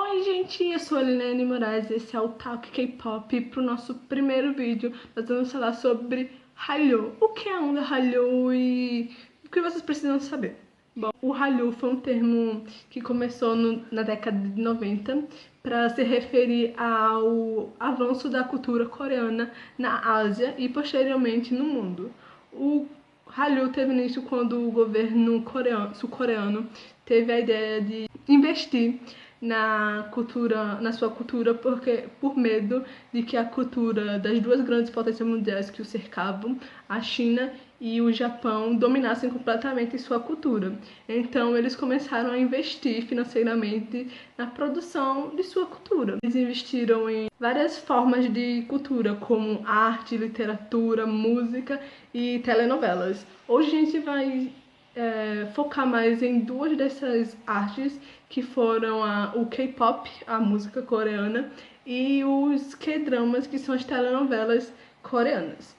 Oi gente, eu sou a Liliane Moraes e esse é o Talk K-Pop. Para o nosso primeiro vídeo, nós vamos falar sobre Hallyu. O que é um Hallyu e o que vocês precisam saber? Bom, o Hallyu foi um termo que começou na década de 90 para se referir ao avanço da cultura coreana na Ásia e posteriormente no mundo. O Hallyu teve início quando o governo sul-coreano teve a ideia de investir na sua cultura, por medo de que a cultura das duas grandes potências mundiais que o cercavam, a China e o Japão, dominassem completamente sua cultura. Então eles começaram a investir financeiramente na produção de sua cultura. Eles investiram em várias formas de cultura, como arte, literatura, música e telenovelas. Hoje a gente vai focar mais em duas dessas artes, que foram o K-pop, a música coreana, e os K-dramas, que são as telenovelas coreanas.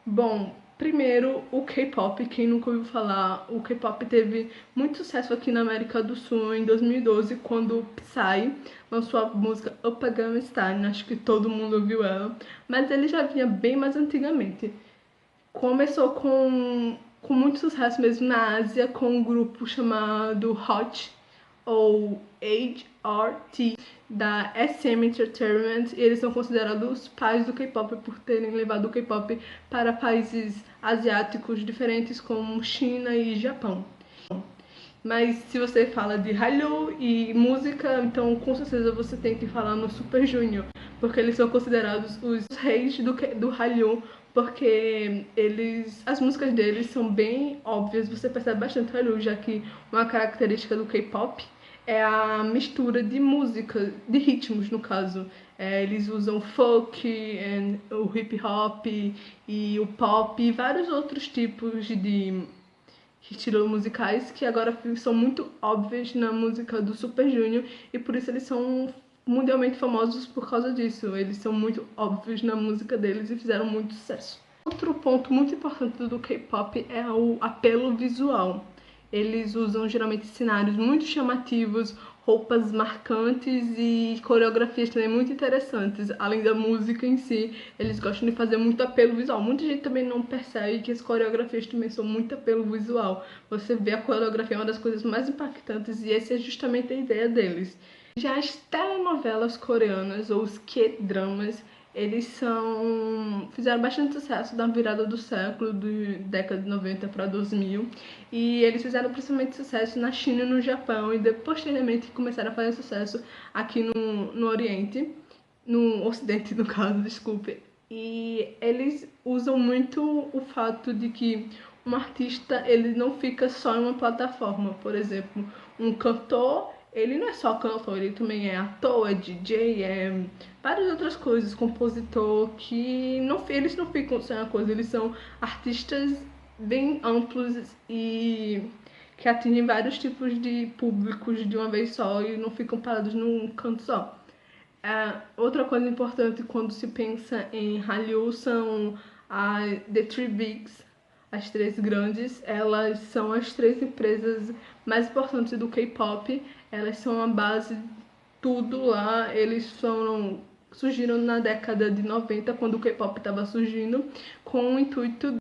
Bom, primeiro o K-pop. Quem nunca ouviu falar, o K-pop teve muito sucesso aqui na América do Sul em 2012, quando o Psy lançou a música Oppa Gangnam Style. Acho que todo mundo ouviu ela, mas ele já vinha bem mais antigamente. Começou com muito sucesso mesmo na Ásia, com um grupo chamado HOT, ou HRT, da SM Entertainment, e eles são considerados os pais do K-pop por terem levado o K-pop para países asiáticos diferentes como China e Japão. Mas se você fala de Hallyu e música, então com certeza você tem que falar no Super Junior, porque eles são considerados os reis do Hallyu, porque as músicas deles são bem óbvias, você percebe bastante Hallyu, já que uma característica do K-pop é a mistura de música, de ritmos no caso. Eles usam folk, o hip hop e o pop e vários outros tipos de estilos musicais que agora são muito óbvios na música do Super Junior, e por isso eles são mundialmente famosos por causa disso. Eles são muito óbvios na música deles e fizeram muito sucesso. Outro ponto muito importante do K-pop é o apelo visual. Eles usam geralmente cenários muito chamativos, roupas marcantes e coreografias também muito interessantes. Além da música em si, eles gostam de fazer muito apelo visual. Muita gente também não percebe que as coreografias também são muito apelo visual. Você vê a coreografia é uma das coisas mais impactantes e essa é justamente a ideia deles. Já as telenovelas coreanas, ou os K-dramas, eles fizeram bastante sucesso na virada do século, de década de 90 para 2000, e eles fizeram principalmente sucesso na China e no Japão, e posteriormente começaram a fazer sucesso aqui no Oriente, no Ocidente no caso, desculpe. E eles usam muito o fato de que um artista ele não fica só em uma plataforma. Por exemplo, um cantor, ele não é só cantor, ele também é ator, é DJ, é várias outras coisas, compositor, que eles não ficam só uma coisa, eles são artistas bem amplos e que atingem vários tipos de públicos de uma vez só e não ficam parados num canto só. Outra coisa importante quando se pensa em Hallyu são The Three Bigs, as três grandes. Elas são as três empresas mais importantes do K-pop. Elas são a base de tudo lá. Surgiram na década de 90, quando o K-pop estava surgindo, com o intuito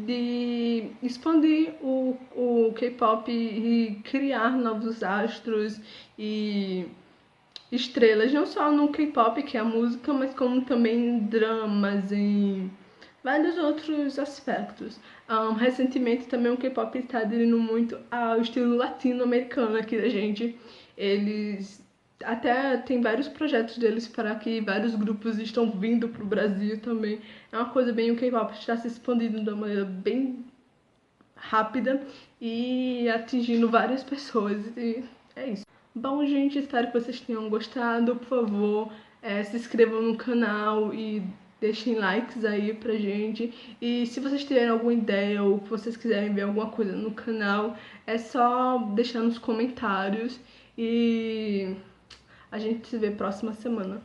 de expandir o K-pop e criar novos astros e estrelas, não só no K-pop, que é a música, mas como também em dramas, em vários outros aspectos. Recentemente também o K-pop está aderindo muito ao estilo latino-americano aqui da gente. Eles até tem vários projetos deles para que vários grupos estão vindo para o Brasil também. É uma coisa bem, o K-pop está se expandindo de uma maneira bem rápida e atingindo várias pessoas, e é isso. Bom, gente, espero que vocês tenham gostado. Por favor, se inscrevam no canal e deixem likes aí pra gente. E se vocês tiverem alguma ideia ou que vocês quiserem ver alguma coisa no canal, é só deixar nos comentários. E a gente se vê próxima semana.